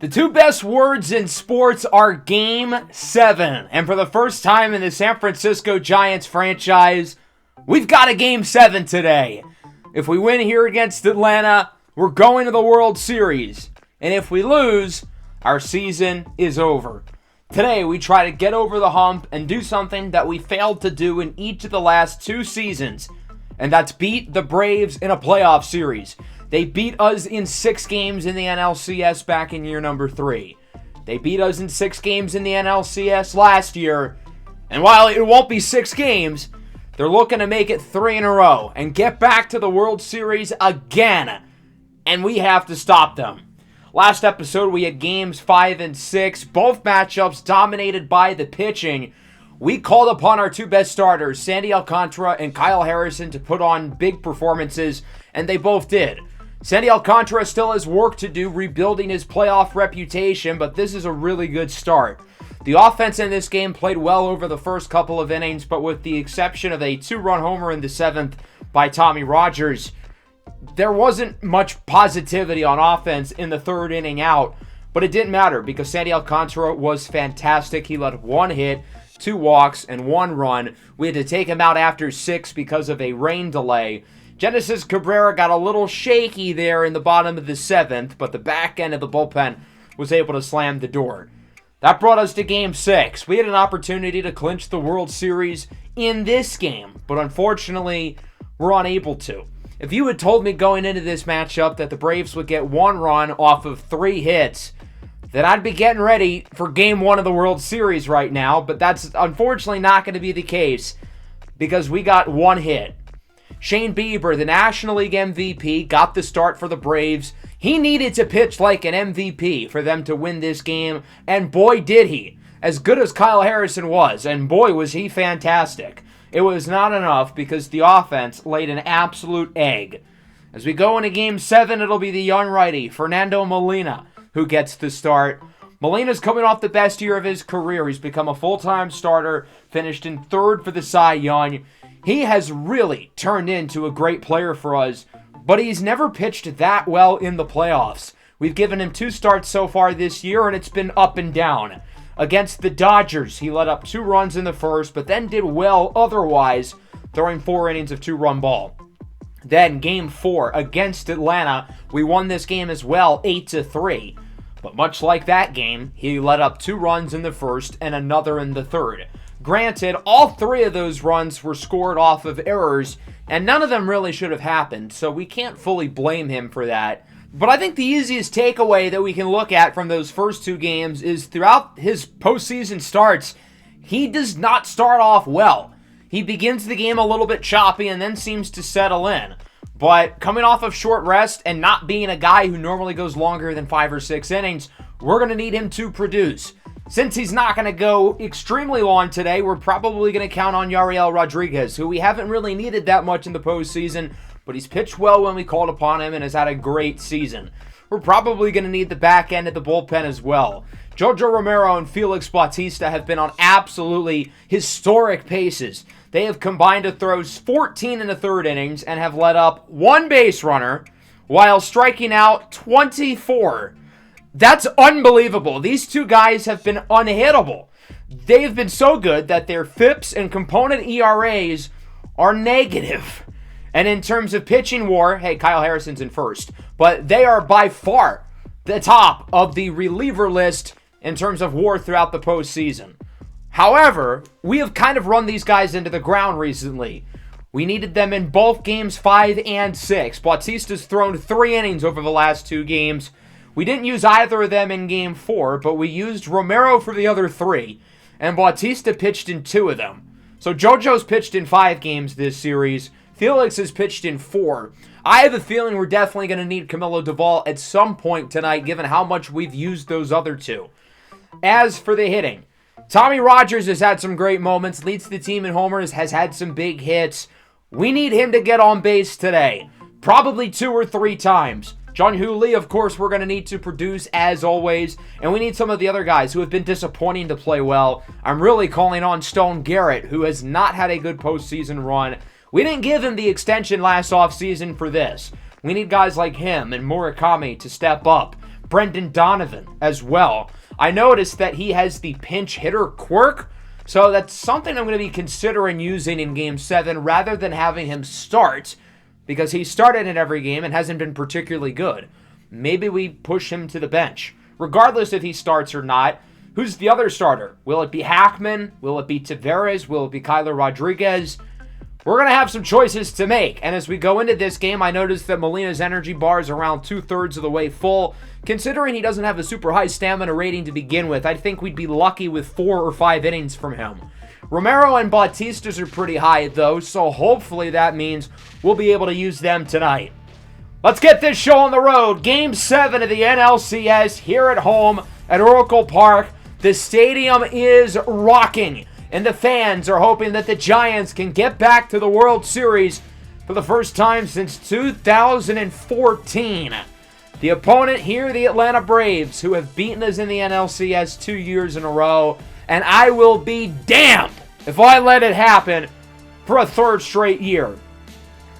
The two best words in sports are Game 7. And for the first time in the San Francisco Giants franchise, we've got a Game 7 today. If we win here against Atlanta, we're going to the World Series. And if we lose, our season is over. Today, we try to get over the hump and do something that we failed to do in each of the last two seasons. And that's beat the Braves in a playoff series. They beat us in 6 games in the NLCS back in year number 3. They beat us in 6 games in the NLCS last year. And while it won't be 6 games, they're looking to make it 3 in a row and get back to the World Series again. And we have to stop them. Last episode, we had games 5 and 6, both matchups dominated by the pitching. We called upon our two best starters, Sandy Alcantara and Kyle Harrison, to put on big performances, and they both did. Sandy Alcantara still has work to do rebuilding his playoff reputation, but this is a really good start. The offense in this game played well over the first couple of innings, but with the exception of a 2-run homer in the 7th by Tommy Rogers, there wasn't much positivity on offense in the 3rd inning out, but it didn't matter because Sandy Alcantara was fantastic. He led 1 hit, 2 walks, and 1 run. We had to take him out after 6 because of a rain delay. Genesis Cabrera got a little shaky there in the bottom of the 7th, but the back end of the bullpen was able to slam the door. That brought us to Game 6. We had an opportunity to clinch the World Series in this game, but unfortunately, we're unable to. If you had told me going into this matchup that the Braves would get 1 run off of 3 hits, then I'd be getting ready for Game 1 of the World Series right now, but that's unfortunately not going to be the case because we got 1 hit. Shane Bieber, the National League MVP, got the start for the Braves. He needed to pitch like an MVP for them to win this game, and boy did he. As good as Kyle Harrison was, and boy was he fantastic. It was not enough because the offense laid an absolute egg. As we go into Game 7, it'll be the young righty, Fernando Molina, who gets the start. Molina's coming off the best year of his career. He's become a full-time starter, finished in 3rd for the Cy Young. He has really turned into a great player for us, but he's never pitched that well in the playoffs. We've given him 2 starts so far this year, and it's been up and down. Against the Dodgers, he let up 2 runs in the 1st, but then did well otherwise, throwing 4 innings of 2-run ball. Then, Game 4 against Atlanta, we won this game as well, 8-3. But much like that game, he let up 2 runs in the 1st and another in the 3rd. Granted, all 3 of those runs were scored off of errors, and none of them really should have happened, so we can't fully blame him for that. But I think the easiest takeaway that we can look at from those first 2 games is throughout his postseason starts, he does not start off well. He begins the game a little bit choppy and then seems to settle in. But coming off of short rest and not being a guy who normally goes longer than 5 or 6 innings, we're going to need him to produce. Since he's not going to go extremely long today, we're probably going to count on Yariel Rodriguez, who we haven't really needed that much in the postseason, but he's pitched well when we called upon him and has had a great season. We're probably going to need the back end of the bullpen as well. Jojo Romero and Felix Bautista have been on absolutely historic paces. They have combined to throw 14 in the 3rd innings and have let up 1 base runner while striking out 24. That's unbelievable. These 2 guys have been unhittable. They have been so good that their FIPS and component ERAs are negative. And in terms of pitching WAR, hey, Kyle Harrison's in 1st, but they are by far the top of the reliever list in terms of WAR throughout the postseason. However, we have kind of run these guys into the ground recently. We needed them in both games 5 and 6. Bautista's thrown 3 innings over the last 2 games. We didn't use either of them in Game 4, but we used Romero for the other 3, and Bautista pitched in 2 of them. So JoJo's pitched in 5 games this series. Felix has pitched in 4. I have a feeling we're definitely going to need Camilo Doval at some point tonight, given how much we've used those other 2. As for the hitting, Tommy Rogers has had some great moments, leads the team in homers, has had some big hits. We need him to get on base today, probably 2 or 3 times. Jung-Hoo Lee, of course, we're going to need to produce as always, and we need some of the other guys who have been disappointing to play well. I'm really calling on Stone Garrett, who has not had a good postseason run. We didn't give him the extension last offseason for this. We need guys like him and Murakami to step up. Brendan Donovan as well. I noticed that he has the pinch hitter quirk, so that's something I'm going to be considering using in Game 7 rather than having him start, because he started in every game and hasn't been particularly good. Maybe we push him to the bench. Regardless if he starts or not, who's the other starter? Will it be Hackman? Will it be Tavares? Will it be Kyler Rodriguez? We're going to have some choices to make. And as we go into this game, I noticed that Molina's energy bar is around 2/3 of the way full. Considering he doesn't have a super high stamina rating to begin with, I think we'd be lucky with 4 or 5 innings from him. Romero and Bautista's are pretty high, though, so hopefully that means we'll be able to use them tonight. Let's get this show on the road. Game 7 of the NLCS here at home at Oracle Park. The stadium is rocking, and the fans are hoping that the Giants can get back to the World Series for the first time since 2014. The opponent here, the Atlanta Braves, who have beaten us in the NLCS 2 years in a row, and I will be damned if I let it happen for a 3rd straight year.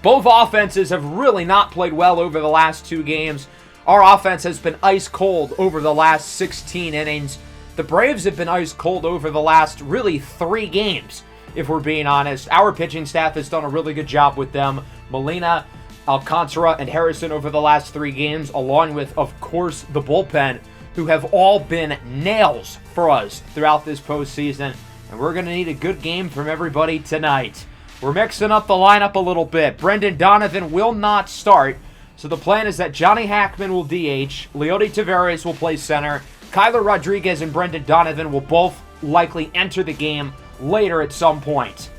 Both offenses have really not played well over the last 2 games. Our offense has been ice cold over the last 16 innings. The Braves have been ice cold over the last, really, 3 games, if we're being honest. Our pitching staff has done a really good job with them. Molina, Alcantara, and Harrison over the last 3 games, along with, of course, the bullpen, who have all been nails for us throughout this postseason. And we're going to need a good game from everybody tonight. We're mixing up the lineup a little bit. Brendan Donovan will not start, so the plan is that Johnny Hackman will DH, Leody Tavares will play center, Kyler Rodriguez and Brendan Donovan will both likely enter the game later at some point.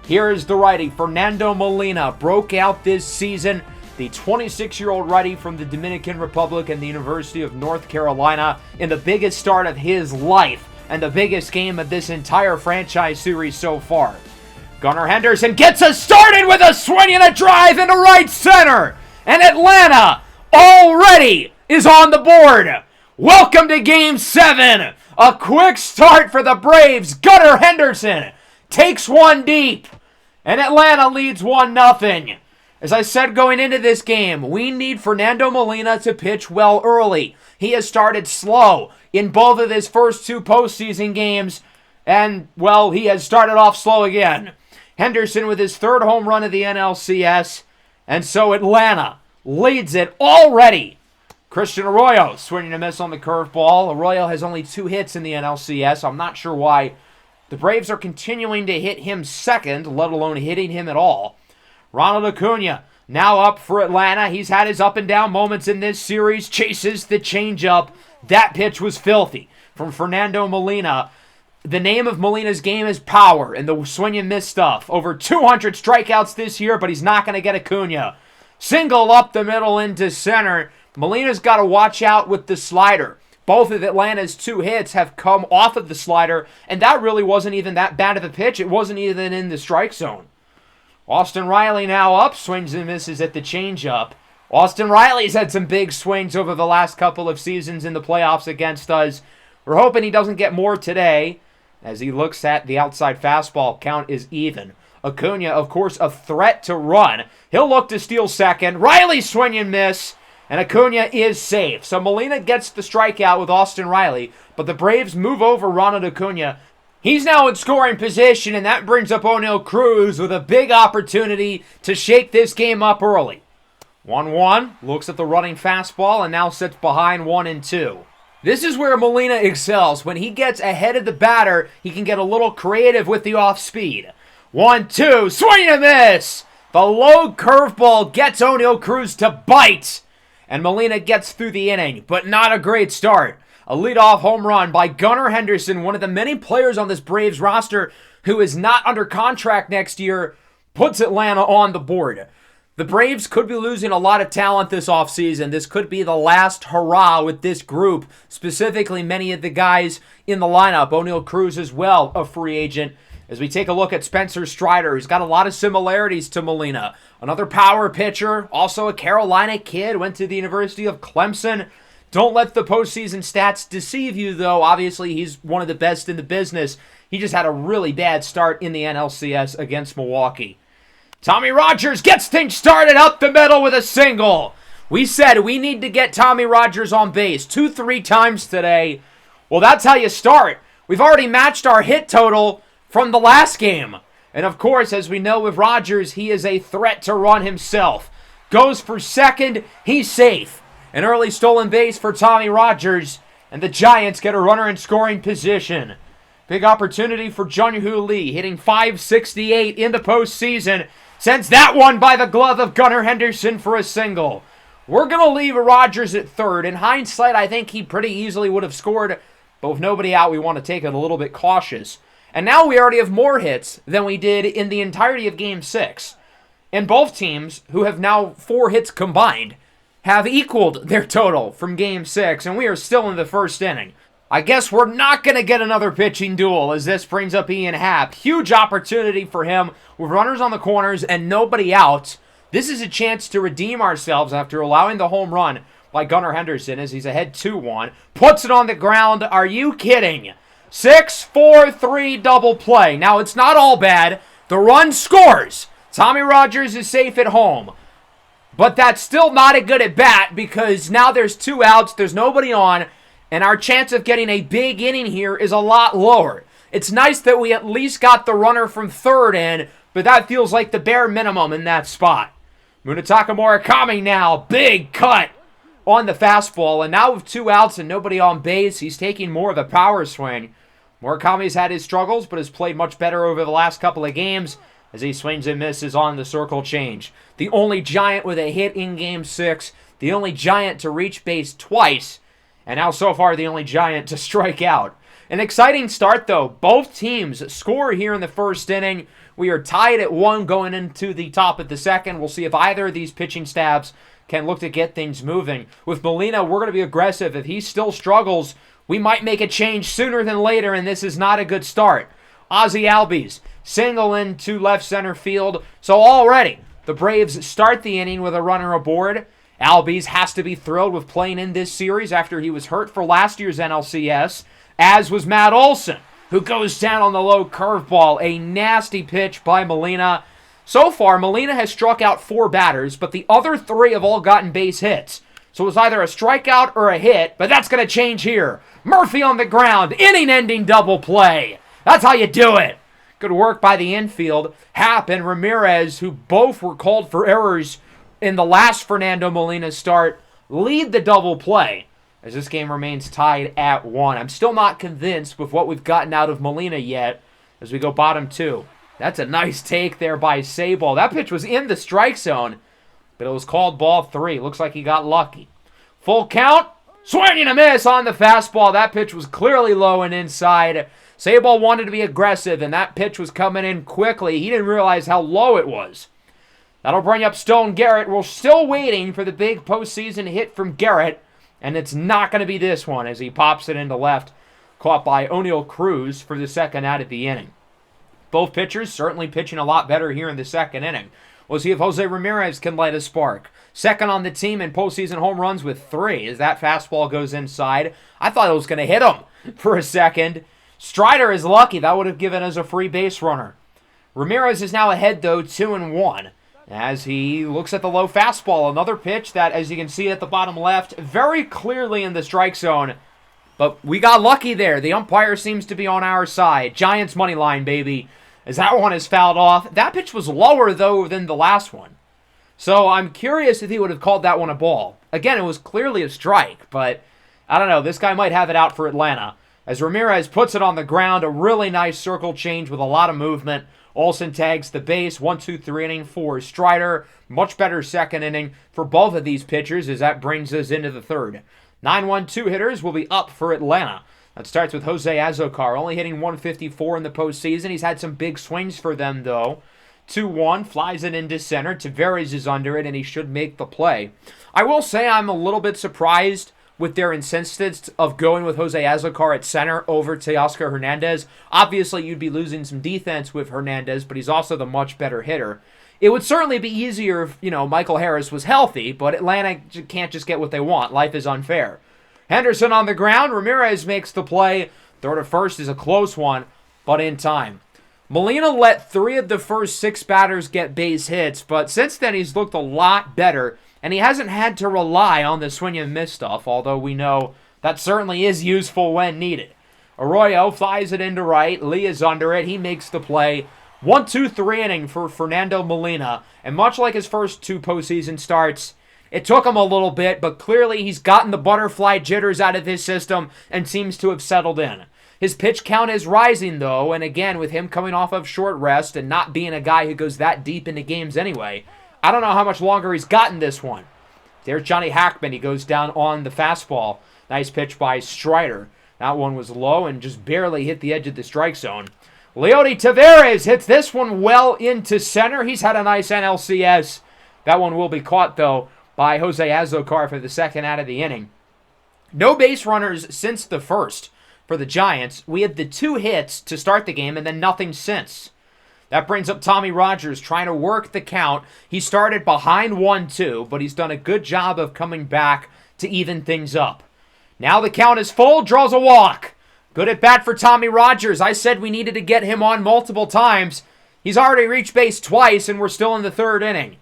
Here is the righty. Fernando Molina broke out this season. The 26-year-old righty from the Dominican Republic and the University of North Carolina in the biggest start of his life and the biggest game of this entire franchise series so far. Gunnar Henderson gets us started with a swing and a drive into right center. And Atlanta already is on the board. Welcome to Game 7. A quick start for the Braves. Gunnar Henderson takes one deep. And Atlanta leads 1-0. As I said going into this game, we need Fernando Molina to pitch well early. He has started slow in both of his first 2 postseason games. And, well, he has started off slow again. Henderson with his 3rd home run of the NLCS. And so Atlanta leads it already. Christian Arroyo swinging a miss on the curveball. Arroyo has only 2 hits in the NLCS. I'm not sure why the Braves are continuing to hit him second, let alone hitting him at all. Ronald Acuna now up for Atlanta. He's had his up and down moments in this series. Chases the changeup. That pitch was filthy from Fernando Molina. The name of Molina's game is power and the swing and miss stuff. Over 200 strikeouts this year, but he's not going to get Acuna. Single up the middle into center. Molina's got to watch out with the slider. Both of Atlanta's 2 hits have come off of the slider, and that really wasn't even that bad of a pitch. It wasn't even in the strike zone. Austin Riley now up, swings and misses at the changeup. Austin Riley's had some big swings over the last couple of seasons in the playoffs against us. We're hoping he doesn't get more today. As he looks at the outside fastball, count is even. Acuna, of course, a threat to run. He'll look to steal second. Riley swing and miss, and Acuna is safe. So Molina gets the strikeout with Austin Riley, but the Braves move over Ronald Acuna. He's now in scoring position, and that brings up O'Neal Cruz with a big opportunity to shake this game up early. 1-1, looks at the running fastball, and now sits behind 1-2. This is where Molina excels. When he gets ahead of the batter, he can get a little creative with the off-speed. 1-2, swing and miss! The low curveball gets O'Neal Cruz to bite, and Molina gets through the inning, but not a great start. A leadoff home run by Gunnar Henderson, one of the many players on this Braves roster who is not under contract next year, puts Atlanta on the board. The Braves could be losing a lot of talent this offseason. This could be the last hurrah with this group, specifically many of the guys in the lineup. O'Neal Cruz as well, a free agent. As we take a look at Spencer Strider, he's got a lot of similarities to Molina. Another power pitcher, also a Carolina kid, went to the University of Clemson. Don't let the postseason stats deceive you, though. Obviously, he's one of the best in the business. He just had a really bad start in the NLCS against Milwaukee. Tommy Rogers gets things started up the middle with a single. We said we need to get Tommy Rogers on base 2-3 times today. Well, that's how you start. We've already matched our hit total from the last game. And of course, as we know with Rogers, he is a threat to run himself. Goes for second, he's safe. An early stolen base for Tommy Rogers, and the Giants get a runner in scoring position. Big opportunity for Jung-Hoo Lee, hitting .568 in the postseason. Sends that one by the glove of Gunnar Henderson for a single. We're going to leave Rogers at third. In hindsight, I think he pretty easily would have scored, but with nobody out, we want to take it a little bit cautious. And now we already have more hits than we did in the entirety of Game 6. And both teams, who have now 4 hits combined, have equaled their total from Game 6, and we are still in the first inning. I guess we're not going to get another pitching duel as this brings up Ian Happ. Huge opportunity for him with runners on the corners and nobody out. This is a chance to redeem ourselves after allowing the home run by Gunnar Henderson as he's ahead 2-1. Puts it on the ground. Are you kidding? 6-4-3 double play. Now, it's not all bad. The run scores. Tommy Rogers is safe at home. But that's still not a good at bat because now there's 2 outs, there's nobody on, and our chance of getting a big inning here is a lot lower. It's nice that we at least got the runner from third in, but that feels like the bare minimum in that spot. Munetaka Murakami now, big cut on the fastball, and now with 2 outs and nobody on base, he's taking more of a power swing. Murakami's had his struggles, but has played much better over the last couple of games as he swings and misses on the circle change. The only Giant with a hit in Game 6, the only Giant to reach base twice, and now so far the only Giant to strike out. An exciting start though. Both teams score here in the first inning. We are tied at 1 going into the top of the second. We'll see if either of these pitching staffs can look to get things moving. With Molina, we're going to be aggressive. If he still struggles, we might make a change sooner than later, and this is not a good start. Ozzie Albies, single into left center field. So already, the Braves start the inning with a runner aboard. Albies has to be thrilled with playing in this series after he was hurt for last year's NLCS, as was Matt Olson, who goes down on the low curveball. A nasty pitch by Molina. So far, Molina has struck out 4 batters, but the other 3 have all gotten base hits. So it was either a strikeout or a hit, but that's going to change here. Murphy on the ground, inning-ending double play. That's how you do it. Good work by the infield. Happ and Ramirez, who both were called for errors in the last Fernando Molina start, lead the double play as this game remains tied at 1. I'm still not convinced with what we've gotten out of Molina yet as we go bottom 2. That's a nice take there by Sabol. That pitch was in the strike zone, but it was called ball 3. Looks like he got lucky. Full count. Swing and a miss on the fastball. That pitch was clearly low and inside. Sabol wanted to be aggressive, and that pitch was coming in quickly. He didn't realize how low it was. That'll bring up Stone Garrett. We're still waiting for the big postseason hit from Garrett, and it's not going to be this one as he pops it into left, caught by O'Neal Cruz for the second out of the inning. Both pitchers certainly pitching a lot better here in the second inning. We'll see if Jose Ramirez can light a spark. Second on the team in postseason home runs with 3 as that fastball goes inside. I thought it was going to hit him for a second. Strider is lucky. That would have given us a free base runner. Ramirez is now ahead, though, 2-1, as he looks at the low fastball. Another pitch that, as you can see at the bottom left, very clearly in the strike zone. But we got lucky there. The umpire seems to be on our side. Giants money line, baby, as that one is fouled off. That pitch was lower, though, than the last one. So I'm curious if he would have called that one a ball. Again, it was clearly a strike, but I don't know. This guy might have it out for Atlanta. As Ramirez puts it on the ground, a really nice circle change with a lot of movement. Olsen tags the base, 1-2-3 inning for Strider. Much better second inning for both of these pitchers as that brings us into the third. 9-1-2 hitters will be up for Atlanta. That starts with Jose Azocar, only hitting 154 in the postseason. He's had some big swings for them, though. 2-1, flies it into center. Tavares is under it, and he should make the play. I will say I'm a little bit surprised with their insistence of going with Jose Azocar at center over Teoscar Hernandez. Obviously, you'd be losing some defense with Hernandez, but he's also the much better hitter. It would certainly be easier if, Michael Harris was healthy, but Atlanta can't just get what they want. Life is unfair. Henderson on the ground. Ramirez makes the play. Throw to first is a close one, but in time. Molina let 3 of the first 6 batters get base hits, but since then he's looked a lot better and he hasn't had to rely on the swing and miss stuff, although we know that certainly is useful when needed. Arroyo flies it into right. Lee is under it. He makes the play. 1-2-3 inning for Fernando Molina, and much like his first two postseason starts, it took him a little bit, but clearly he's gotten the butterfly jitters out of his system and seems to have settled in. His pitch count is rising, though, and again, with him coming off of short rest and not being a guy who goes that deep into games anyway, I don't know how much longer he's gotten this one. There's Johnny Hackman. He goes down on the fastball. Nice pitch by Strider. That one was low and just barely hit the edge of the strike zone. Leody Taveras hits this one well into center. He's had a nice NLCS. That one will be caught, though, by Jose Azocar for the second out of the inning. No base runners since the first for the Giants. We had the 2 hits to start the game and then nothing since. That brings up Tommy Rogers trying to work the count. He started behind 1-2, but he's done a good job of coming back to even things up. Now the count is full, draws a walk. Good at bat for Tommy Rogers. I said we needed to get him on multiple times. He's already reached base twice, and we're still in the 3rd inning.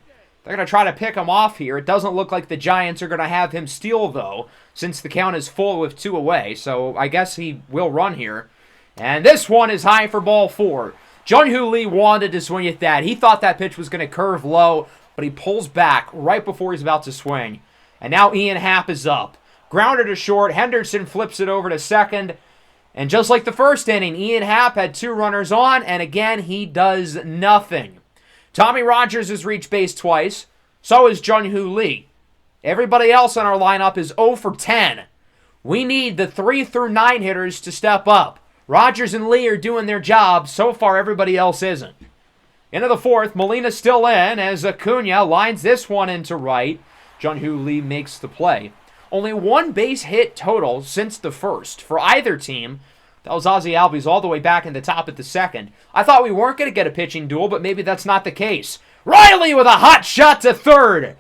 They're going to try to pick him off here. It doesn't look like the Giants are going to have him steal, though, since the count is full with 2 away. So I guess he will run here. And this one is high for ball 4. Jung-Hoo Lee wanted to swing at that. He thought that pitch was going to curve low, but he pulls back right before he's about to swing. And now Ian Happ is up. Grounder to short. Henderson flips it over to second. And just like the first inning, Ian Happ had 2 runners on, and again, he does nothing. Tommy Rogers has reached base twice. So is Jung-Hoo Lee. Everybody else on our lineup is 0 for 10. We need the 3 through 9 hitters to step up. Rogers and Lee are doing their job. So far, everybody else isn't. Into the 4th, Molina's still in as Acuna lines this one into right. Jung-Hoo Lee makes the play. Only 1 base hit total since the first for either team. That was Ozzie Albies all the way back in the top of the 2nd. I thought we weren't going to get a pitching duel, but maybe that's not the case. Riley with a hot shot to 3rd.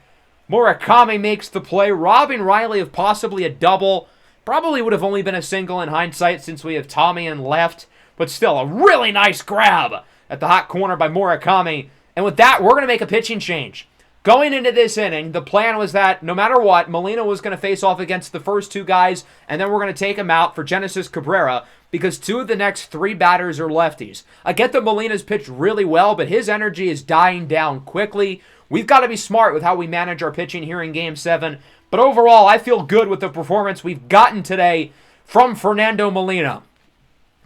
Murakami makes the play, robbing Riley of possibly a double. Probably would have only been a single in hindsight since we have Tommy in left, but still a really nice grab at the hot corner by Murakami. And with that, we're going to make a pitching change. Going into this inning, the plan was that no matter what, Molina was going to face off against the first 2 guys, and then we're going to take him out for Genesis Cabrera because 2 of the next 3 batters are lefties. I get that Molina's pitched really well, but his energy is dying down quickly. We've got to be smart with how we manage our pitching here in Game 7, but overall, I feel good with the performance we've gotten today from Fernando Molina.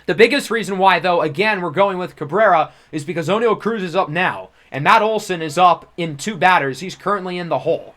The biggest reason why, though, again, we're going with Cabrera is because Oneil Cruz is up now. And Matt Olson is up in 2 batters. He's currently in the hole.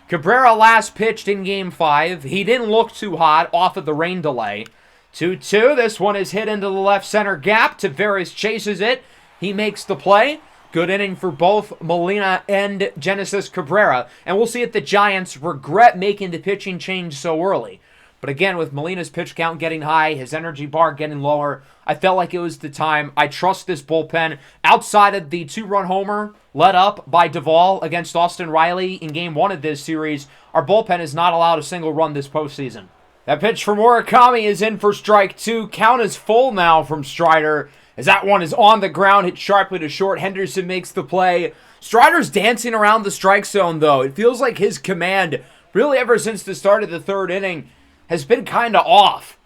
Cabrera last pitched in Game 5. He didn't look too hot off of the rain delay. 2-2. This one is hit into the left center gap. Taveras chases it. He makes the play. Good inning for both Molina and Genesis Cabrera. And we'll see if the Giants regret making the pitching change so early. But again, with Molina's pitch count getting high, his energy bar getting lower, I felt like it was the time. I trust this bullpen. Outside of the 2-run homer led up by Duvall against Austin Riley in Game 1 of this series, our bullpen has not allowed a single run this postseason. That pitch for Murakami is in for strike 2. Count is full now from Strider. As that one is on the ground, hit sharply to short. Henderson makes the play. Strider's dancing around the strike zone, though. It feels like his command, really ever since the start of the 3rd inning, has been kind of off.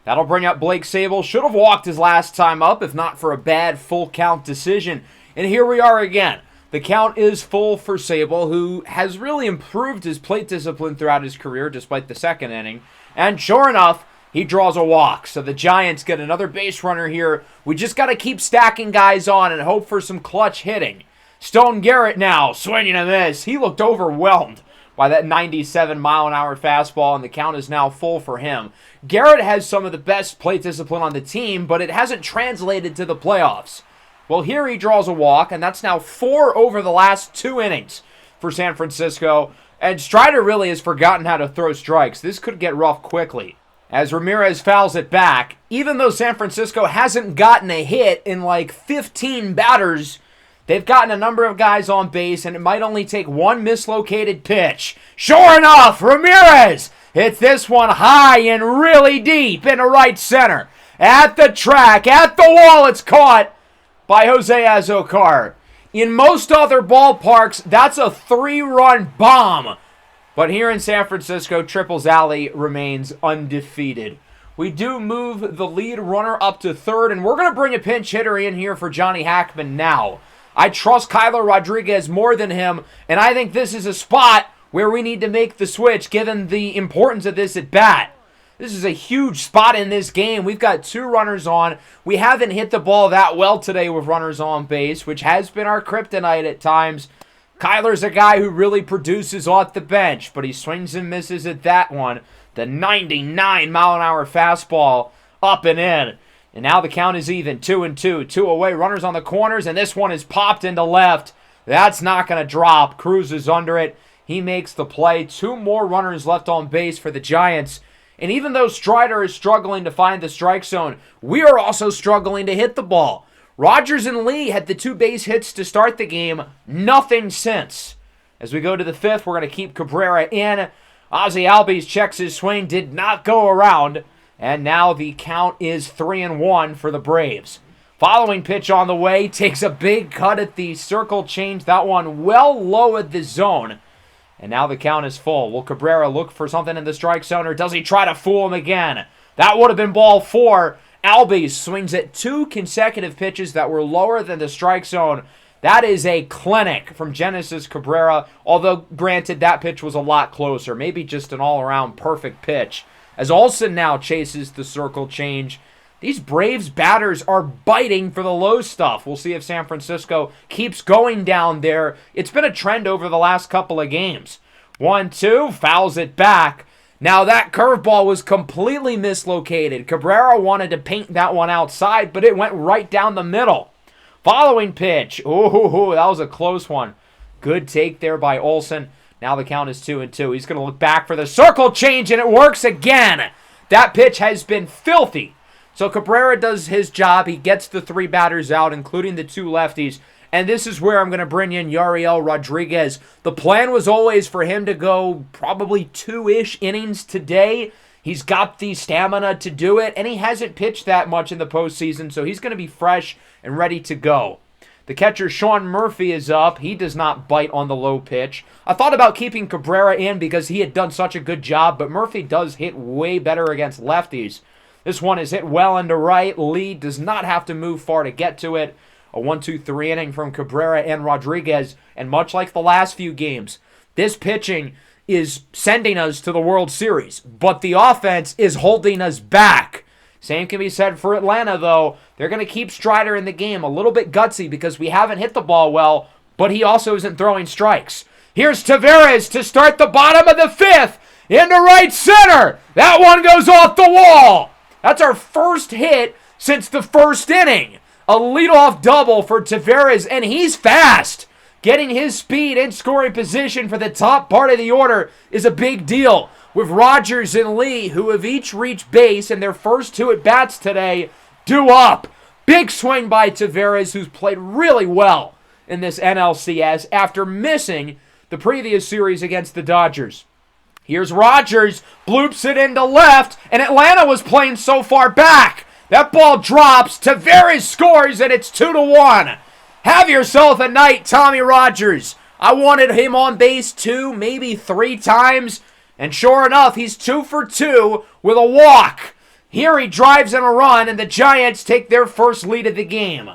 That'll bring up Blake Sabol. Should have walked his last time up, if not for a bad full count decision. And here we are again. The count is full for Sabol, who has really improved his plate discipline throughout his career, despite the 2nd inning. And sure enough, he draws a walk. So the Giants get another base runner here. We just got to keep stacking guys on and hope for some clutch hitting. Stone Garrett now swinging a miss. He looked overwhelmed by that 97-mile-an-hour fastball, and the count is now full for him. Garrett has some of the best plate discipline on the team, but it hasn't translated to the playoffs. Well, here he draws a walk, and that's now 4 over the last 2 innings for San Francisco, and Strider really has forgotten how to throw strikes. This could get rough quickly. As Ramirez fouls it back, even though San Francisco hasn't gotten a hit in like 15 batters, they've gotten a number of guys on base, and it might only take 1 mislocated pitch. Sure enough, Ramirez hits this one high and really deep into right center. At the track, at the wall, it's caught by Jose Azocar. In most other ballparks, that's a 3-run bomb But here in San Francisco, Triples Alley remains undefeated. We do move the lead runner up to third, and we're going to bring a pinch hitter in here for Johnny Hackman now. I trust Kyler Rodriguez more than him, and I think this is a spot where we need to make the switch given the importance of this at bat. This is a huge spot in this game. We've got 2 runners on. We haven't hit the ball that well today with runners on base, which has been our kryptonite at times. Kyler's a guy who really produces off the bench, but he swings and misses at that one. The 99-mile-an-hour fastball up and in. And now the count is even, 2-2. 2 away, runners on the corners, and this one is popped into left. That's not going to drop. Cruz is under it. He makes the play. 2 more runners left on base for the Giants. And even though Strider is struggling to find the strike zone, we are also struggling to hit the ball. Rogers and Lee had the 2 base hits to start the game. Nothing since. As we go to the 5th, we're going to keep Cabrera in. Ozzie Albies checks his swing, did not go around, and now the count is 3-1 for the Braves. Following pitch on the way, takes a big cut at the circle change. That one well low at the zone, and now the count is full. Will Cabrera look for something in the strike zone, or does he try to fool him again? That would have been ball 4. Albies swings at 2 consecutive pitches that were lower than the strike zone. That is a clinic from Genesis Cabrera, although granted that pitch was a lot closer. Maybe just an all-around perfect pitch. As Olsen now chases the circle change, these Braves batters are biting for the low stuff. We'll see if San Francisco keeps going down there. It's been a trend over the last couple of games. 1-2, fouls it back. Now that curveball was completely mislocated. Cabrera wanted to paint that one outside, but it went right down the middle. Following pitch. Ooh, that was a close one. Good take there by Olsen. Now the count is 2-2. He's going to look back for the circle change, and it works again. That pitch has been filthy. So Cabrera does his job. He gets the 3 batters out, including the 2 lefties. And this is where I'm going to bring in Yariel Rodriguez. The plan was always for him to go probably 2-ish innings today. He's got the stamina to do it, and he hasn't pitched that much in the postseason, so he's going to be fresh and ready to go. The catcher, Sean Murphy, is up. He does not bite on the low pitch. I thought about keeping Cabrera in because he had done such a good job, but Murphy does hit way better against lefties. This one is hit well into right. Lee does not have to move far to get to it. A 1-2-3 inning from Cabrera and Rodriguez, and much like the last few games, this pitching is sending us to the World Series, but the offense is holding us back. Same can be said for Atlanta, though. They're going to keep Strider in the game. A little bit gutsy because we haven't hit the ball well, but he also isn't throwing strikes. Here's Taveras to start the bottom of the 5th. Into right center. That one goes off the wall. That's our first hit since the 1st inning. A leadoff double for Taveras, and he's fast. Getting his speed in scoring position for the top part of the order is a big deal. With Rogers and Lee, who have each reached base in their first 2 at-bats today, due up. Big swing by Taveras, who's played really well in this NLCS after missing the previous series against the Dodgers. Here's Rogers, bloops it into left, and Atlanta was playing so far back. That ball drops, Taveras scores, and it's 2-1. Have yourself a night, Tommy Rogers. I wanted him on base 2, maybe 3 times, and sure enough, he's 2 for 2 with a walk. Here he drives in a run, and the Giants take their first lead of the game.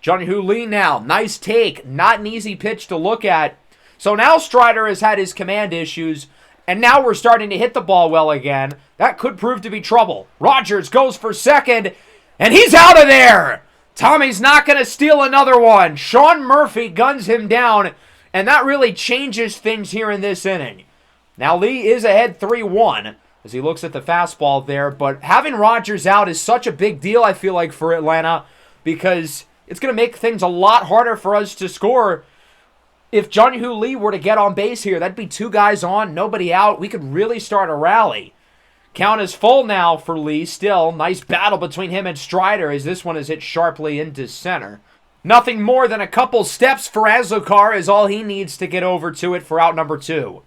Jung-Hoo Lee now, nice take, not an easy pitch to look at. So now Strider has had his command issues, and now we're starting to hit the ball well again. That could prove to be trouble. Rogers goes for second, and he's out of there. Tommy's not going to steal another one. Sean Murphy guns him down, and that really changes things here in this inning. Now Lee is ahead 3-1 as he looks at the fastball there, but having Rogers out is such a big deal, I feel like, for Atlanta, because it's going to make things a lot harder for us to score. If Jung-Hoo Lee were to get on base here, that'd be 2 guys on, nobody out. We could really start a rally. Count is full now for Lee still. Nice battle between him and Strider as this one is hit sharply into center. Nothing more than a couple steps for Azokar is all he needs to get over to it for out number 2.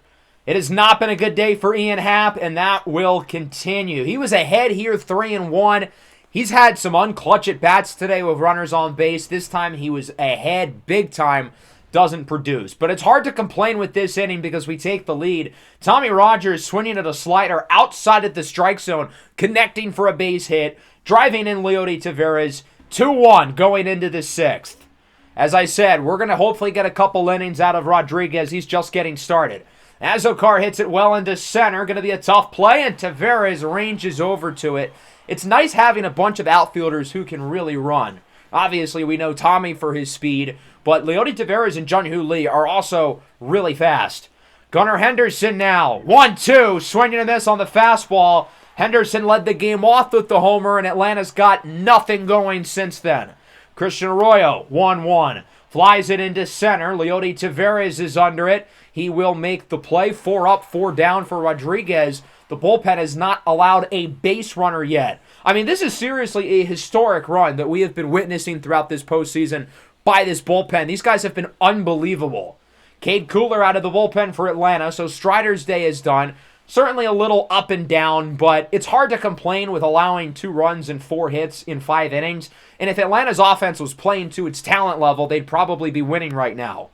It has not been a good day for Ian Happ, and that will continue. He was ahead here 3-1. He's had some unclutch at bats today with runners on base. This time he was ahead big time. doesn't produce. But it's hard to complain with this inning because we take the lead. Tommy Rogers swinging at a slider outside of the strike zone, connecting for a base hit, driving in Leody Taveras. 2-1 going into the sixth. As I said, we're going to hopefully get a couple innings out of Rodriguez. He's just getting started. Azocar hits it well into center. Going to be a tough play, and Taveras ranges over to it. It's nice having a bunch of outfielders who can really run. Obviously, we know Tommy for his speed, but Leody Taveras and Jung-Hoo Lee are also really fast. Gunnar Henderson now. 1-2, swinging a miss on the fastball. Henderson led the game off with the homer, and Atlanta's got nothing going since then. Christian Arroyo, 1-1. Flies it into center. Leody Taveras is under it. He will make the play. 4 up, 4 down for Rodriguez. The bullpen has not allowed a base runner yet. I mean, this is seriously a historic run that we have been witnessing throughout this postseason by this bullpen. These guys have been unbelievable. Cade Kuehler out of the bullpen for Atlanta, so Strider's day is done. Certainly a little up and down, but it's hard to complain with allowing 2 runs and 4 hits in 5 innings. And if Atlanta's offense was playing to its talent level, they'd probably be winning right now.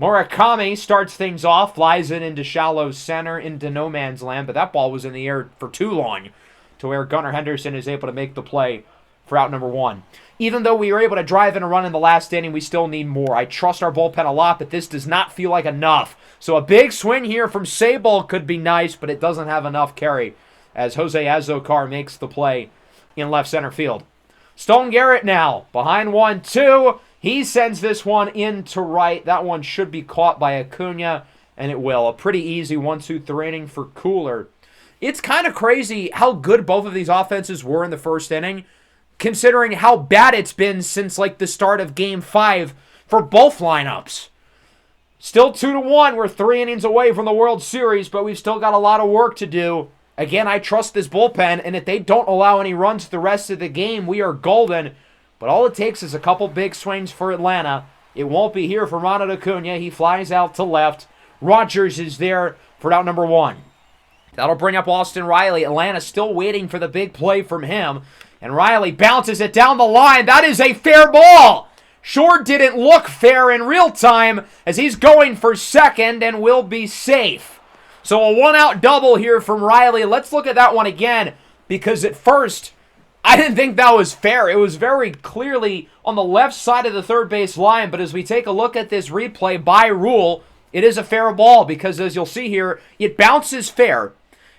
Murakami starts things off, flies it into shallow center, into no man's land, but that ball was in the air for too long to where Gunnar Henderson is able to make the play for out number 1. Even though we were able to drive in a run in the last inning, we still need more. I trust our bullpen a lot, but this does not feel like enough. So a big swing here from Sable could be nice, but it doesn't have enough carry as Jose Azocar makes the play in left center field. Stone Garrett now, behind 1-2. He sends this one into right. That one should be caught by Acuna, and it will. A pretty easy 1-2-3 inning for Kuehler. It's kind of crazy how good both of these offenses were in the first inning, considering how bad it's been since like the start of Game 5 for both lineups. Still 2-1. We're 3 innings away from the World Series, but we've still got a lot of work to do. Again, I trust this bullpen, and if they don't allow any runs the rest of the game, we are golden. But all it takes is a couple big swings for Atlanta. It won't be here for Ronald Acuna. He flies out to left. Rogers is there for out number 1. That'll bring up Austin Riley. Atlanta still waiting for the big play from him. And Riley bounces it down the line. That is a fair ball. Sure didn't look fair in real time as he's going for second and will be safe. So a 1-out double here from Riley. Let's look at that one again because at first I didn't think that was fair. It was very clearly on the left side of the third base line, but as we take a look at this replay by rule, it is a fair ball because as you'll see here, it bounces fair.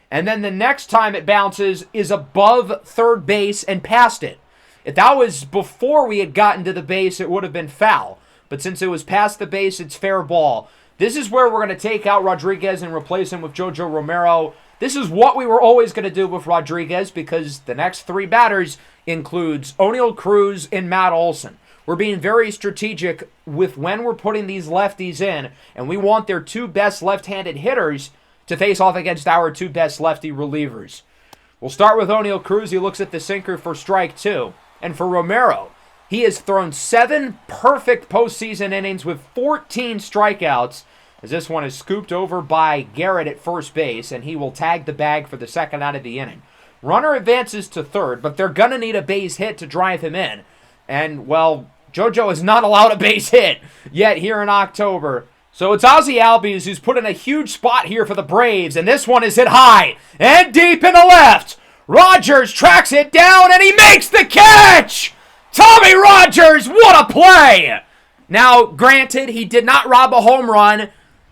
And then the next time it bounces is above third base and past it. If that was before we had gotten to the base, it would have been foul. But since it was past the base, it's fair ball. This is where we're going to take out Rodriguez and replace him with Jojo Romero. This is what we were always going to do with Rodriguez because the next 3 batters includes O'Neal Cruz and Matt Olson. We're being very strategic with when we're putting these lefties in, and we want their 2 best left-handed hitters to face off against our 2 best lefty relievers. We'll start with O'Neal Cruz. He looks at the sinker for strike 2. And for Romero, he has thrown 7 perfect postseason innings with 14 strikeouts, as this one is scooped over by Garrett at first base, and he will tag the bag for the second out of the inning. Runner advances to third, but they're going to need a base hit to drive him in. And, well, JoJo has not allowed a base hit yet here in October. So it's Ozzie Albies who's put in a huge spot here for the Braves, and this one is hit high and deep in the left. Rogers tracks it down, and he makes the catch! Tommy Rogers, what a play! Now, granted, he did not rob a home run.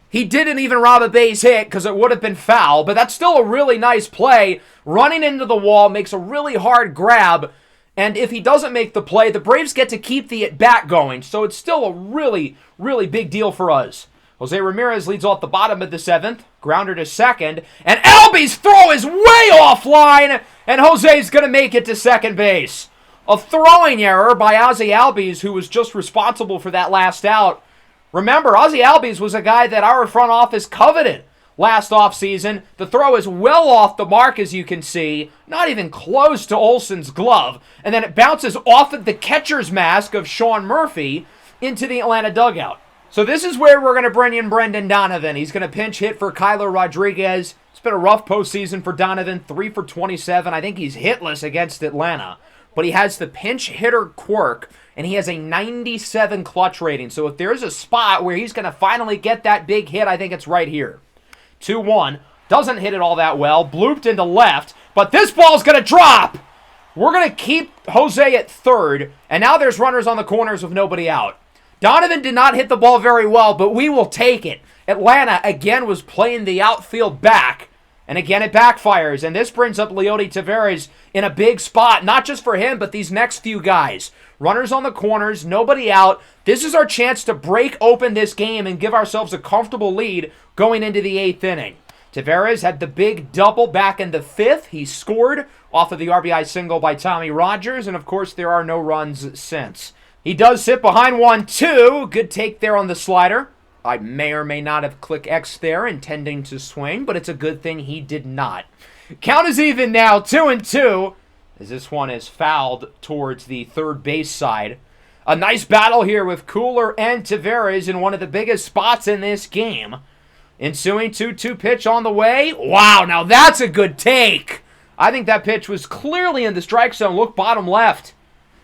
He didn't even rob a base hit because it would have been foul, but that's still a really nice play. Running into the wall, makes a really hard grab, and if he doesn't make the play, the Braves get to keep the at-bat going, so it's still a really, really big deal for us. Jose Ramirez leads off the bottom of the 7th, grounder to second, and Albies' throw is way offline, and Jose's going to make it to second base. A throwing error by Ozzie Albies, who was just responsible for that last out. Remember, Ozzie Albies was a guy that our front office coveted last offseason. The throw is well off the mark, as you can see, not even close to Olson's glove, and then it bounces off of the catcher's mask of Sean Murphy into the Atlanta dugout. So this is where we're going to bring in Brendan Donovan. He's going to pinch hit for Kyler Rodriguez. It's been a rough postseason for Donovan, 3 for 27. I think he's hitless against Atlanta. but he has the pinch hitter quirk, and he has a 97 clutch rating. So if there's a spot where he's going to finally get that big hit, I think it's right here. 2-1. Doesn't hit it all that well. Blooped into left, but this ball's going to drop. We're going to keep Jose at third, and now there's runners on the corners with nobody out. Donovan did not hit the ball very well, but we will take it. Atlanta, again, was playing the outfield back, and again it backfires, and this brings up Leody Taveras in a big spot, not just for him, but these next few guys. Runners on the corners, nobody out. This is our chance to break open this game and give ourselves a comfortable lead going into the 8th inning. Taveras had the big double back in the 5th. He scored off of the RBI single by Tommy Rogers, and of course there are no runs since. He does sit behind 1-2. Good take there on the slider. I may or may not have clicked X there intending to swing, but it's a good thing he did not. Count is even now, 2-2, as this one is fouled towards the third base side. A nice battle here with Cooler and Taveras in one of the biggest spots in this game. Ensuing 2-2 pitch on the way. Wow, now that's a good take. I think that pitch was clearly in the strike zone. Look, bottom left.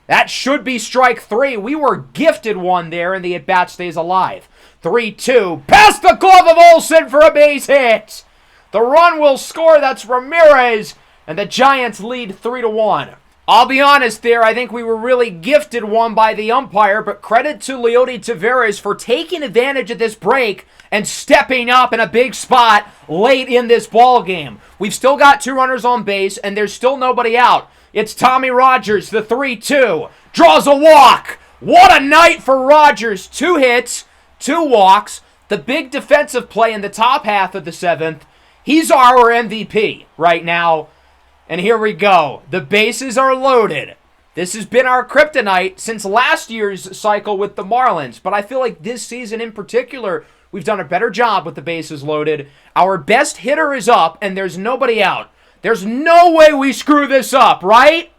That should be strike 3. We were gifted one there, and the at-bat stays alive. 3-2. Past the glove of Olsen for a base hit. The run will score. That's Ramirez, and the Giants lead 3-1. I'll be honest there, I think we were really gifted one by the umpire, but credit to Leody Taveras for taking advantage of this break and stepping up in a big spot late in this ball game. We've still got 2 runners on base, and there's still nobody out. It's Tommy Rogers, the 3-2. Draws a walk. What a night for Rogers. 2 hits, 2 walks, the big defensive play in the top half of the 7th. He's our MVP right now. And here we go. The bases are loaded. This has been our kryptonite since last year's cycle with the Marlins. But I feel like this season in particular, we've done a better job with the bases loaded. Our best hitter is up, and there's nobody out. There's no way we screw this up, right?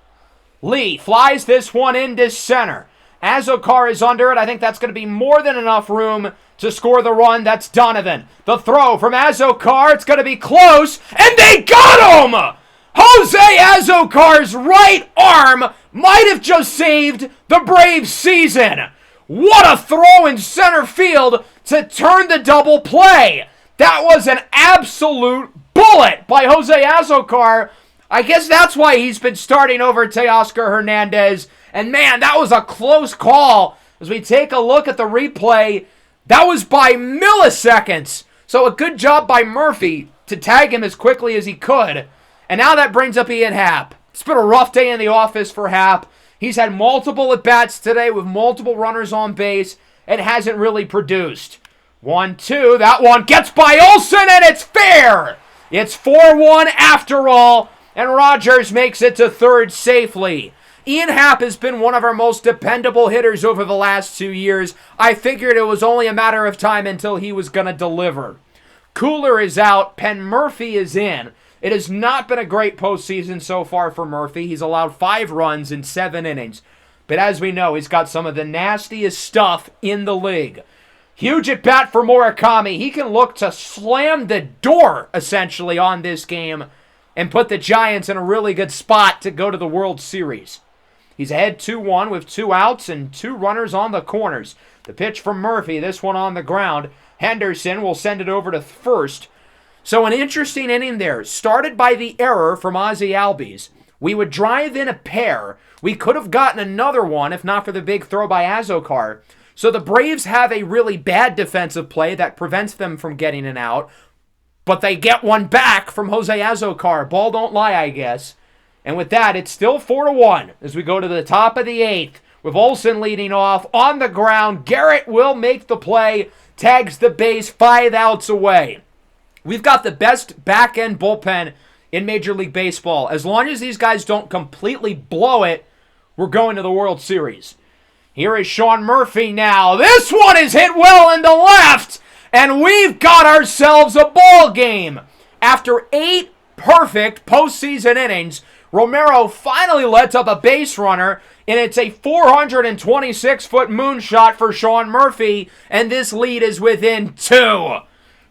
Lee flies this one into center. Azokar is under it. I think that's going to be more than enough room to score the run. That's Donovan. The throw from Azokar. It's going to be close, and they got him! Jose Azokar's right arm might have just saved the Braves' season. What a throw in center field to turn the double play. That was an absolute bullet by Jose Azokar. I guess that's why he's been starting over Teoscar Hernandez. And man, that was a close call. As we take a look at the replay, that was by milliseconds. So a good job by Murphy to tag him as quickly as he could. And now that brings up Ian Happ. It's been a rough day in the office for Happ. He's had multiple at-bats today with multiple runners on base and hasn't really produced. 1-2. That one gets by Olsen, and it's fair. It's 4-1 after all, and Rogers makes it to third safely. Ian Happ has been one of our most dependable hitters over the last 2 years. I figured it was only a matter of time until he was going to deliver. Cooler is out. Penn Murphy is in. It has not been a great postseason so far for Murphy. He's allowed 5 runs in 7 innings. But as we know, he's got some of the nastiest stuff in the league. Huge at bat for Murakami. He can look to slam the door, essentially, on this game and put the Giants in a really good spot to go to the World Series. He's ahead 2-1 with 2 outs and 2 runners on the corners. The pitch from Murphy, this one on the ground. Henderson will send it over to first. So an interesting inning there. Started by the error from Ozzie Albies. We would drive in a pair. We could have gotten another one if not for the big throw by Azokar. So the Braves have a really bad defensive play that prevents them from getting an out. But they get one back from Jose Azokar. Ball don't lie, I guess. And with that, it's still 4-1 as we go to the top of the 8th. With Olsen leading off on the ground. Garrett will make the play. Tags the base 5 outs away. We've got the best back-end bullpen in Major League Baseball. As long as these guys don't completely blow it, we're going to the World Series. Here is Sean Murphy now. This one is hit well into left, and we've got ourselves a ball game. After 8 perfect postseason innings, Romero finally lets up a base runner, and it's a 426-foot moonshot for Sean Murphy, and this lead is within 2.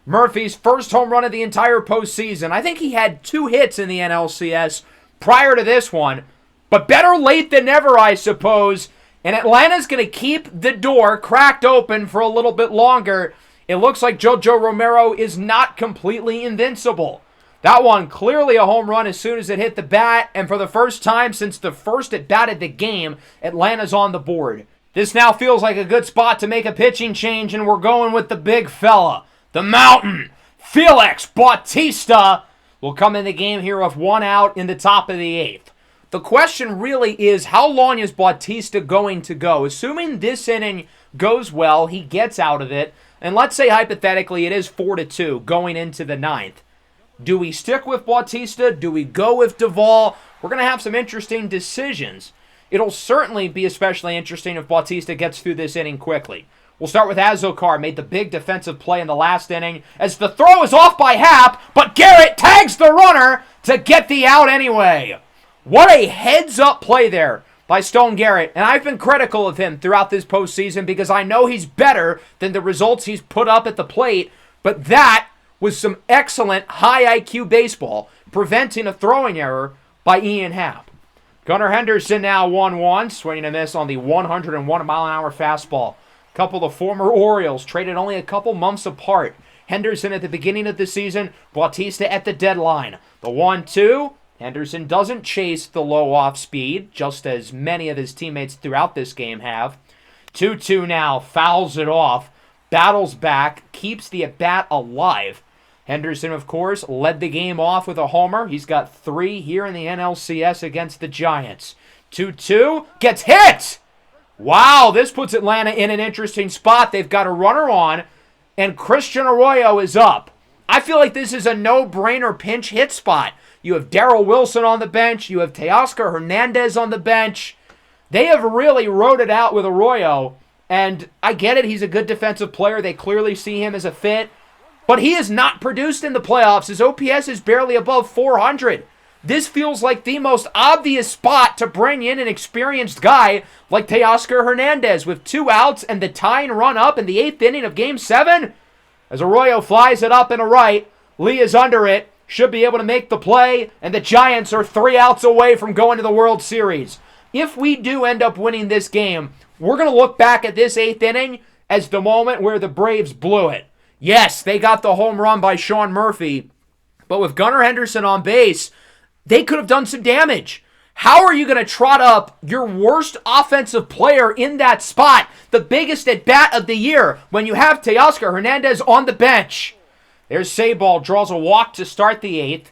Murphy's first home run of the entire postseason. I think he had 2 hits in the NLCS prior to this one. But better late than never, I suppose. And Atlanta's going to keep the door cracked open for a little bit longer. It looks like JoJo Romero is not completely invincible. That one clearly a home run as soon as it hit the bat. And for the first time since the first at bat of the game, Atlanta's on the board. This now feels like a good spot to make a pitching change, and we're going with the big fella, the mountain. Felix Bautista will come in the game here with 1 out in the top of the 8th. The question really is, how long is Bautista going to go? Assuming this inning goes well, he gets out of it, and let's say hypothetically it is 4-2 going into the 9th. Do we stick with Bautista? Do we go with Duvall? We're going to have some interesting decisions. It'll certainly be especially interesting if Bautista gets through this inning quickly. We'll start with Azokar, made the big defensive play in the last inning as the throw is off by Happ, but Garrett tags the runner to get the out anyway. What a heads-up play there by Stone Garrett, and I've been critical of him throughout this postseason because I know he's better than the results he's put up at the plate, but that was some excellent high IQ baseball, preventing a throwing error by Ian Happ. Gunnar Henderson now 1-1, swinging a miss on the 101-mile-an-hour fastball. A couple of former Orioles traded only a couple months apart. Henderson at the beginning of the season, Bautista at the deadline. The 1-2, Henderson doesn't chase the low off speed, just as many of his teammates throughout this game have. 2-2 now, fouls it off, battles back, keeps the at-bat alive. Henderson, of course, led the game off with a homer. He's got 3 here in the NLCS against the Giants. 2-2, gets hit! Wow, this puts Atlanta in an interesting spot. They've got a runner on, and Christian Arroyo is up. I feel like this is a no-brainer pinch hit spot. You have Darrell Wilson on the bench. You have Teoscar Hernandez on the bench. They have really rode it out with Arroyo, and I get it. He's a good defensive player. They clearly see him as a fit. But he has not produced in the playoffs. His OPS is barely above 400. This feels like the most obvious spot to bring in an experienced guy like Teoscar Hernandez with 2 outs and the tying run up in the 8th inning of Game 7. As Arroyo flies it up and a right, Lee is under it, should be able to make the play, and the Giants are 3 outs away from going to the World Series. If we do end up winning this game, we're going to look back at this 8th inning as the moment where the Braves blew it. Yes, they got the home run by Sean Murphy, but with Gunnar Henderson on base, they could have done some damage. How are you going to trot up your worst offensive player in that spot, the biggest at-bat of the year, when you have Teoscar Hernandez on the bench? There's Sabal, draws a walk to start the 8th.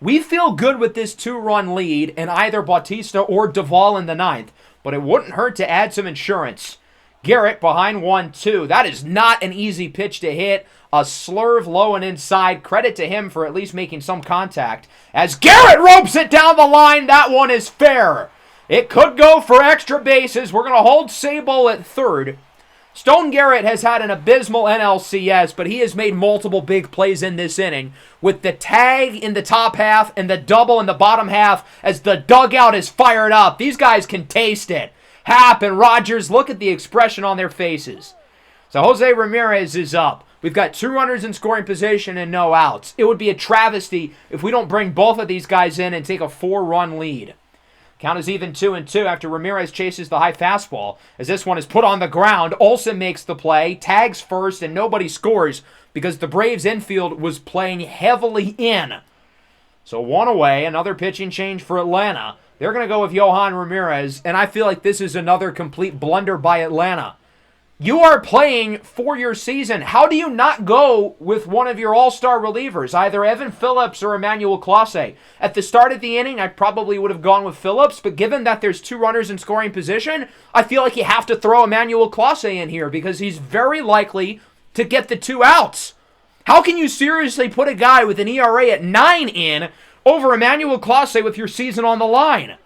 We feel good with this 2-run lead and either Bautista or Duvall in the 9th, but it wouldn't hurt to add some insurance. Garrett behind 1-2. That is not an easy pitch to hit. A slurve low and inside. Credit to him for at least making some contact. As Garrett ropes it down the line, that one is fair. It could go for extra bases. We're going to hold Sabal at third. Stone Garrett has had an abysmal NLCS, but he has made multiple big plays in this inning, with the tag in the top half and the double in the bottom half as the dugout is fired up. These guys can taste it. Happ and Rogers, look at the expression on their faces. So Jose Ramirez is up. We've got 2 runners in scoring position and no outs. It would be a travesty if we don't bring both of these guys in and take a 4-run lead. Count is even 2-2 after Ramirez chases the high fastball. As this one is put on the ground, Olsen makes the play, tags first, and nobody scores because the Braves infield was playing heavily in. So 1 away, another pitching change for Atlanta. They're going to go with Yohan Ramirez, and I feel like this is another complete blunder by Atlanta. You are playing for your season. How do you not go with one of your all-star relievers, either Evan Phillips or Emmanuel Clase? At the start of the inning, I probably would have gone with Phillips, but given that there's 2 runners in scoring position, I feel like you have to throw Emmanuel Clase in here because he's very likely to get the 2 outs. How can you seriously put a guy with an ERA at 9 in over Emmanuel Clase with your season on the line?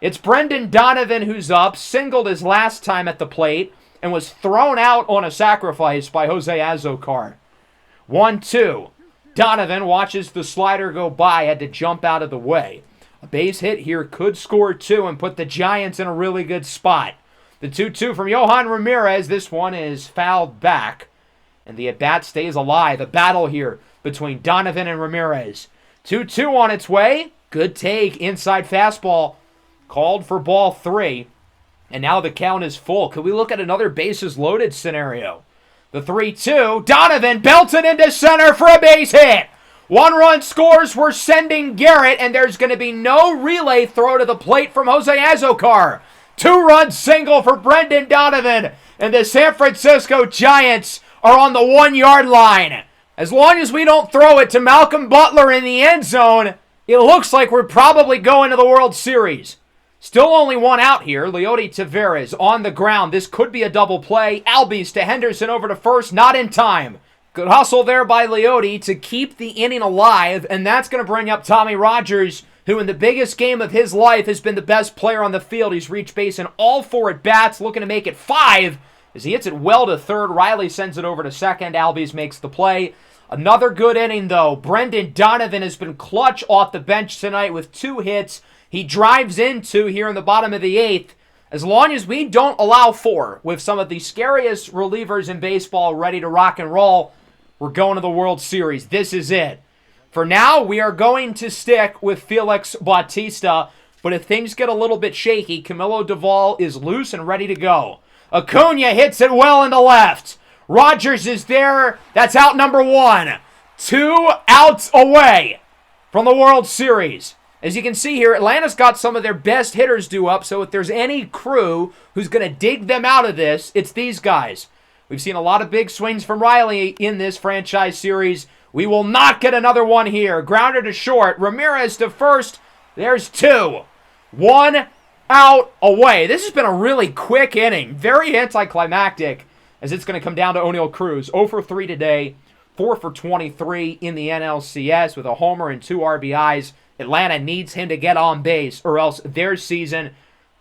It's Brendan Donovan who's up, singled his last time at the plate, and was thrown out on a sacrifice by Jose Azokar. 1-2. Donovan watches the slider go by, had to jump out of the way. A base hit here could score 2 and put the Giants in a really good spot. The 2-2 from Yohan Ramirez. This one is fouled back, and the at-bat stays alive. A battle here between Donovan and Ramirez. 2-2 on its way. Good take. Inside fastball. called for ball 3. And now the count is full. Could we look at another bases loaded scenario? The 3-2. Donovan belted into center for a base hit. 1 run scores. We're sending Garrett, and there's going to be no relay throw to the plate from Jose Azocar. 2-run single for Brendan Donovan, and the San Francisco Giants are on the 1-yard line. As long as we don't throw it to Malcolm Butler in the end zone, it looks like we're probably going to the World Series. Still only 1 out here. Leody Taveras on the ground. This could be a double play. Albies to Henderson over to first. Not in time. Good hustle there by Leody to keep the inning alive. And that's going to bring up Tommy Rogers, who in the biggest game of his life has been the best player on the field. He's reached base in all 4 at-bats, looking to make it 5. As he hits it well to third, Riley sends it over to second. Albies makes the play. Another good inning, though. Brendan Donovan has been clutch off the bench tonight with 2 hits. He drives into here in the bottom of the 8th. As long as we don't allow 4 with some of the scariest relievers in baseball ready to rock and roll, we're going to the World Series. This is it. For now, we are going to stick with Felix Bautista, but if things get a little bit shaky, Camilo Doval is loose and ready to go. Acuna hits it well into left. Rogers is there. That's out number 1. 2 outs away from the World Series. As you can see here, Atlanta's got some of their best hitters due up, so if there's any crew who's going to dig them out of this, it's these guys. We've seen a lot of big swings from Riley in this franchise series. We will not get another one here. Grounder to short. Ramirez to first. There's 2. 1 out away. This has been a really quick inning. Very anticlimactic, as it's going to come down to O'Neal Cruz. 0 for 3 today. 4 for 23 in the NLCS with a homer and 2 RBIs. Atlanta needs him to get on base, or else their season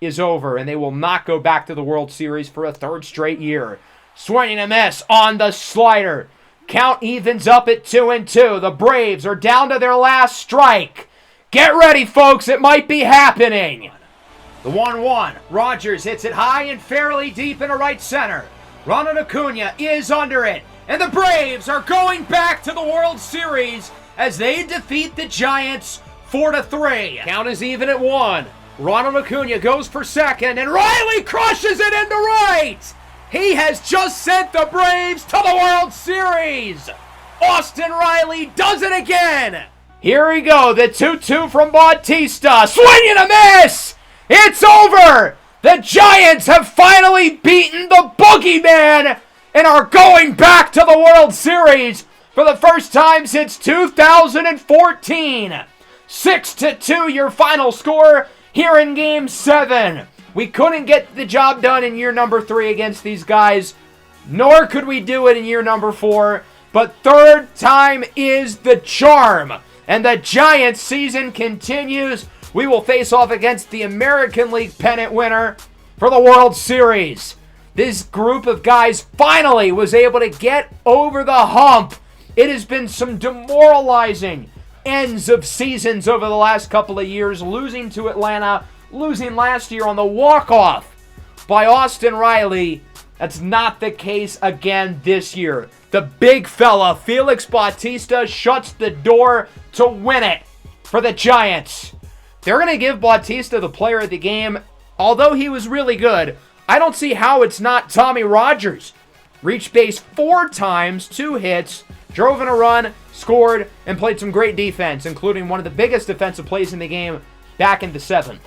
is over, and they will not go back to the World Series for a 3rd straight year. Swing and a miss on the slider. Count evens up at 2-2. The Braves are down to their last strike. Get ready, folks. It might be happening. The 1-1. Rogers hits it high and fairly deep into right center. Ronald Acuna is under it, and the Braves are going back to the World Series as they defeat the Giants 4-3. Count is even at 1. Ronald Acuna goes for second, and Riley crushes it into right. He has just sent the Braves to the World Series. Austin Riley does it again. Here we go, the 2-2 from Bautista. Swing and a miss. It's over. The Giants have finally beaten the Boogeyman and are going back to the World Series for the first time since 2014. 6-2 your final score here in Game 7. We couldn't get the job done in year number 3 against these guys, nor could we do it in year number 4, but 3rd time is the charm, and the Giants season continues. We will face off against the American League pennant winner for the World Series. This group of guys finally was able to get over the hump. It has been some demoralizing ends of seasons over the last couple of years, losing to Atlanta, losing last year on the walk-off by Austin Riley. That's not the case again this year. The big fella, Felix Bautista, shuts the door to win it for the Giants. They're going to give Bautista the player of the game. Although he was really good, I don't see how it's not Tommy Rogers. Reached base 4 times, 2 hits, drove in a run, scored, and played some great defense, including one of the biggest defensive plays in the game back in the 7th.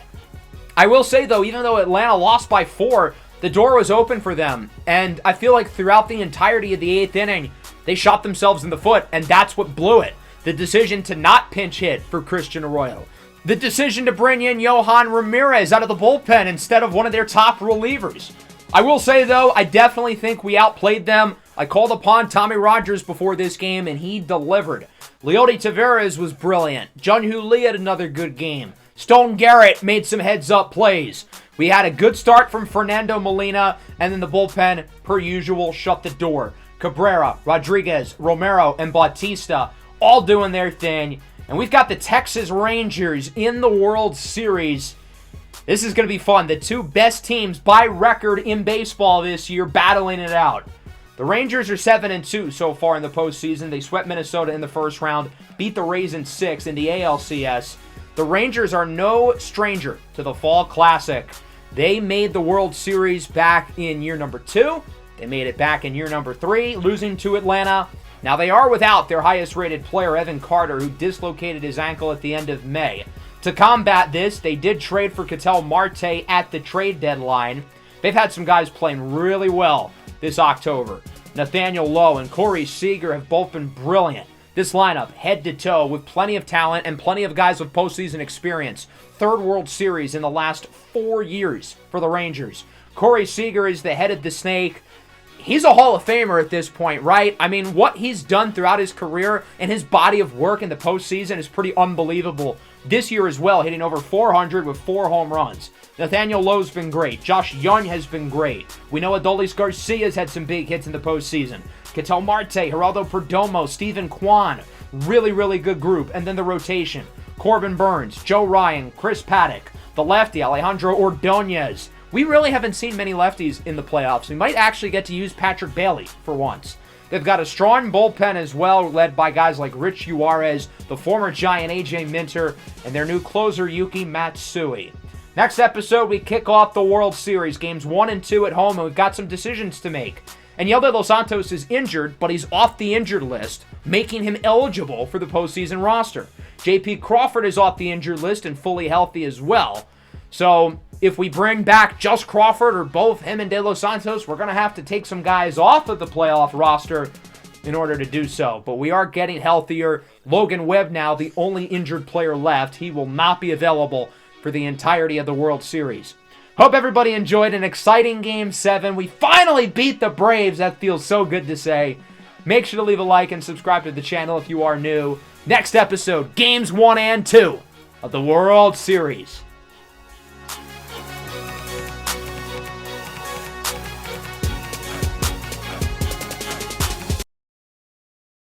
I will say, though, even though Atlanta lost by 4, the door was open for them, and I feel like throughout the entirety of the 8th inning, they shot themselves in the foot, and that's what blew it. The decision to not pinch hit for Christian Arroyo. The decision to bring in Yohan Ramirez out of the bullpen instead of one of their top relievers. I will say, though, I definitely think we outplayed them. I called upon Tommy Rogers before this game, and he delivered. Leody Taveras was brilliant. Jun-Hoo Lee had another good game. Stone Garrett made some heads-up plays. We had a good start from Fernando Molina, and then the bullpen, per usual, shut the door. Cabrera, Rodriguez, Romero, and Bautista all doing their thing. And we've got the Texas Rangers in the World Series. This is going to be fun. The 2 best teams by record in baseball this year battling it out. The Rangers are 7-2 so far in the postseason. They swept Minnesota in the first round, beat the Rays in 6 in the ALCS. The Rangers are no stranger to the Fall Classic. They made the World Series back in year number 2. They made it back in year number 3, losing to Atlanta. Now they are without their highest rated player, Evan Carter, who dislocated his ankle at the end of May. To combat this, they did trade for Ketel Marte at the trade deadline. They've had some guys playing really well this October. Nathaniel Lowe and Corey Seager have both been brilliant. This lineup, head to toe, with plenty of talent and plenty of guys with postseason experience. 3rd World Series in the last 4 years for the Rangers. Corey Seager is the head of the snake. He's a Hall of Famer at this point, right? I mean, what he's done throughout his career and his body of work in the postseason is pretty unbelievable. This year as well, hitting over 400 with 4 home runs. Nathaniel Lowe's been great. Josh Young has been great. We know Adolis Garcia's had some big hits in the postseason. Ketel Marte, Geraldo Perdomo, Stephen Kwan. Really, really good group. And then the rotation. Corbin Burns, Joe Ryan, Chris Paddock. The lefty, Alejandro Ordonez. We really haven't seen many lefties in the playoffs. We might actually get to use Patrick Bailey for once. They've got a strong bullpen as well, led by guys like Rich Juarez, the former Giant A.J. Minter, and their new closer Yuki Matsui. Next episode, we kick off the World Series, games 1 and 2 at home, and we've got some decisions to make. And Yelder Los Santos is injured, but he's off the injured list, making him eligible for the postseason roster. J.P. Crawford is off the injured list and fully healthy as well. So if we bring back just Crawford or both him and De Los Santos, we're going to have to take some guys off of the playoff roster in order to do so. But we are getting healthier. Logan Webb now, the only injured player left. He will not be available for the entirety of the World Series. Hope everybody enjoyed an exciting Game 7. We finally beat the Braves. That feels so good to say. Make sure to leave a like and subscribe to the channel if you are new. Next episode, Games 1 and 2 of the World Series.